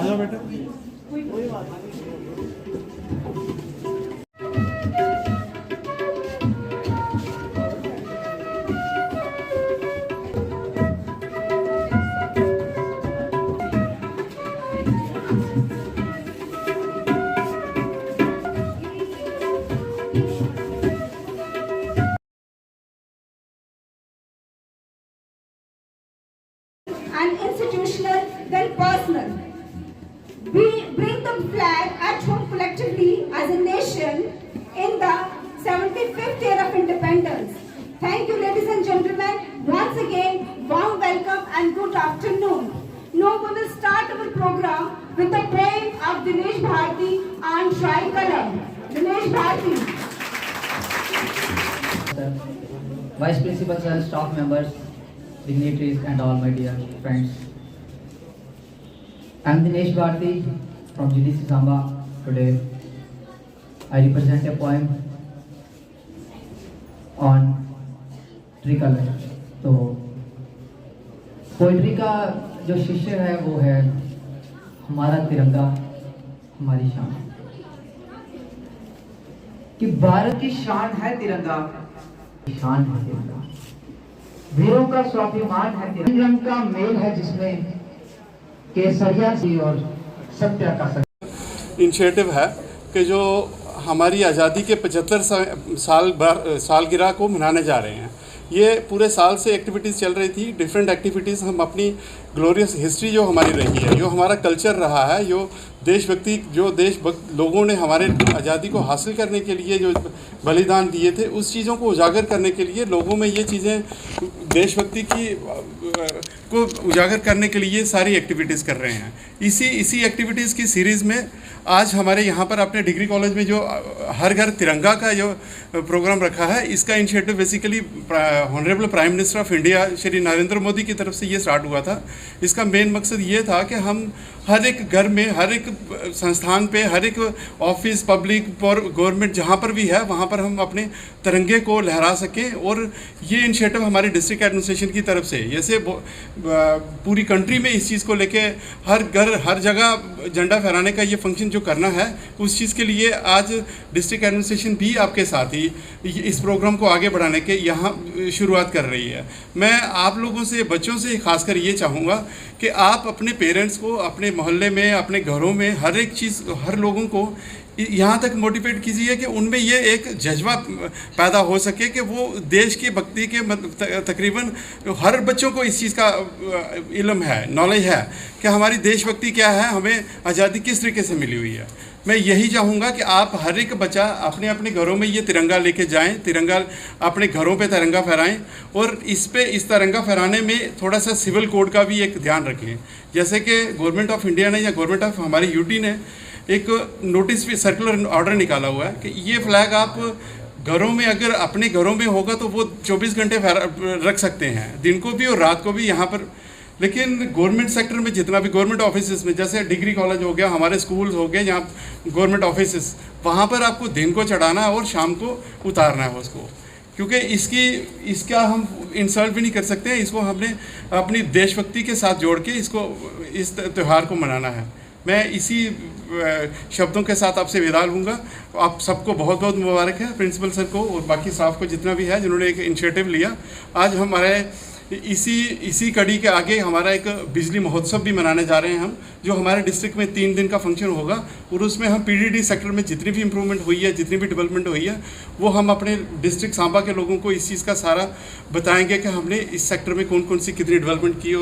जाओ बेटा। And institutional than personal. We bring the flag at home collectively as a nation in the 75th year of independence. Thank you, ladies and gentlemen. Once again, warm welcome and good afternoon. Now we will start our program with the poem of Dinesh Bharti and Tricolor. Dinesh Bharti. Vice Principal Sir, staff members, dignitaries and all my dear friends. I am Dinesh Bharti from GDC Samba. Today I represent a poem on tricolor. तो poetry का जो शिष्य है वो है हमारा तिरंगा हमारी शान। कि भारत की शान है तिरंगा, शान है तिरंगा, वीरों का स्वाभिमान है, रंग का मेल है जिसमें केसरिया सी और सत्य का सत्य। इनिशिएटिव है कि जो हमारी आज़ादी के 75 सालगिरह को मनाने जा रहे हैं। ये पूरे साल से एक्टिविटीज़ चल रही थी, डिफरेंट एक्टिविटीज़। हम अपनी ग्लोरियस हिस्ट्री जो हमारी रही है, जो हमारा कल्चर रहा है, जो देशभक्ति, जो देशभक्त लोगों ने हमारे आज़ादी को हासिल करने के लिए जो बलिदान दिए थे, उस चीज़ों को उजागर करने के लिए, लोगों में ये चीज़ें देशभक्ति की को उजागर करने के लिए सारी एक्टिविटीज़ कर रहे हैं। इसी एक्टिविटीज़ की सीरीज़ में आज हमारे यहाँ पर अपने डिग्री कॉलेज में जो हर घर तिरंगा का जो प्रोग्राम रखा है, इसका initiative basically honourable prime minister of India Shri Narendra Modi की तरफ से ये स्टार्ट हुआ था। इसका मेन मकसद ये था कि हम हर एक घर में, हर एक संस्थान पे, हर एक ऑफिस, पब्लिक और गवर्नमेंट जहाँ पर भी है, वहाँ पर हम अपने तिरंगे को लहरा सकें। और ये इनिशिएटिव हमारे डिस्ट्रिक्ट एडमिनिस्ट्रेशन की तरफ से, जैसे पूरी कंट्री में इस चीज़ को लेके हर घर, हर जगह झंडा फहराने का ये फंक्शन जो करना है, उस चीज़ के लिए आज डिस्ट्रिक्ट एडमिनिस्ट्रेशन भी आपके साथ ही इस प्रोग्राम को आगे बढ़ाने के यहाँ शुरुआत कर रही है। मैं आप लोगों से, बच्चों से खासकर ये चाहूँगा कि आप अपने पेरेंट्स को अपने मोहल्ले में, अपने घरों में, हर एक चीज़, हर लोगों को यहाँ तक मोटिवेट कीजिए कि उनमें ये एक जज्बा पैदा हो सके कि वो देश की भक्ति के तकरीबन हर बच्चों को इस चीज़ का इल्म है, नॉलेज है कि हमारी देशभक्ति क्या है, हमें आज़ादी किस तरीके से मिली हुई है। मैं यही चाहूँगा कि आप हर एक बच्चा अपने अपने घरों में ये तिरंगा लेके जाएं, तिरंगा अपने घरों पे तिरंगा फहराएं। और इस तिरंगा फहराने में थोड़ा सा सिविल कोड का भी एक ध्यान रखें। जैसे कि गवर्नमेंट ऑफ इंडिया ने या गवर्नमेंट ऑफ हमारी यूटी ने एक नोटिस भी, सर्कुलर ऑर्डर निकाला हुआ है कि ये फ्लैग आप घरों में, अगर अपने घरों में होगा तो वो 24 घंटे रख सकते हैं, दिन को भी और रात को भी यहाँ पर। लेकिन गवर्नमेंट सेक्टर में जितना भी गवर्नमेंट ऑफिस में, जैसे डिग्री कॉलेज हो गया, हमारे स्कूल्स हो गए, यहाँ गवर्नमेंट ऑफिस, वहाँ पर आपको दिन को चढ़ाना है और शाम को उतारना है उसको, क्योंकि इसका हम इंसल्ट भी नहीं कर सकते हैं। इसको हमने अपनी देशभक्ति के साथ जोड़ के इसको, इस त्यौहार को मनाना है। मैं इसी शब्दों के साथ आपसे विदा लूँगा। आप सबको बहुत बहुत मुबारक है, प्रिंसिपल सर को और बाकी स्टाफ को, जितना भी है, जिन्होंने एक इनिशिएटिव लिया। आज हमारे इसी कड़ी के आगे हमारा एक बिजली महोत्सव भी मनाने जा रहे हैं हम, जो हमारे डिस्ट्रिक्ट में 3 दिन का फंक्शन होगा। और उसमें हम पीडीडी सेक्टर में जितनी भी इम्प्रूवमेंट हुई है, जितनी भी डेवलपमेंट हुई है, वो हम अपने डिस्ट्रिक्ट सांबा के लोगों को इस चीज़ का सारा बताएंगे कि हमने इस सेक्टर में कौन कौन सी कितनी डेवलपमेंट की।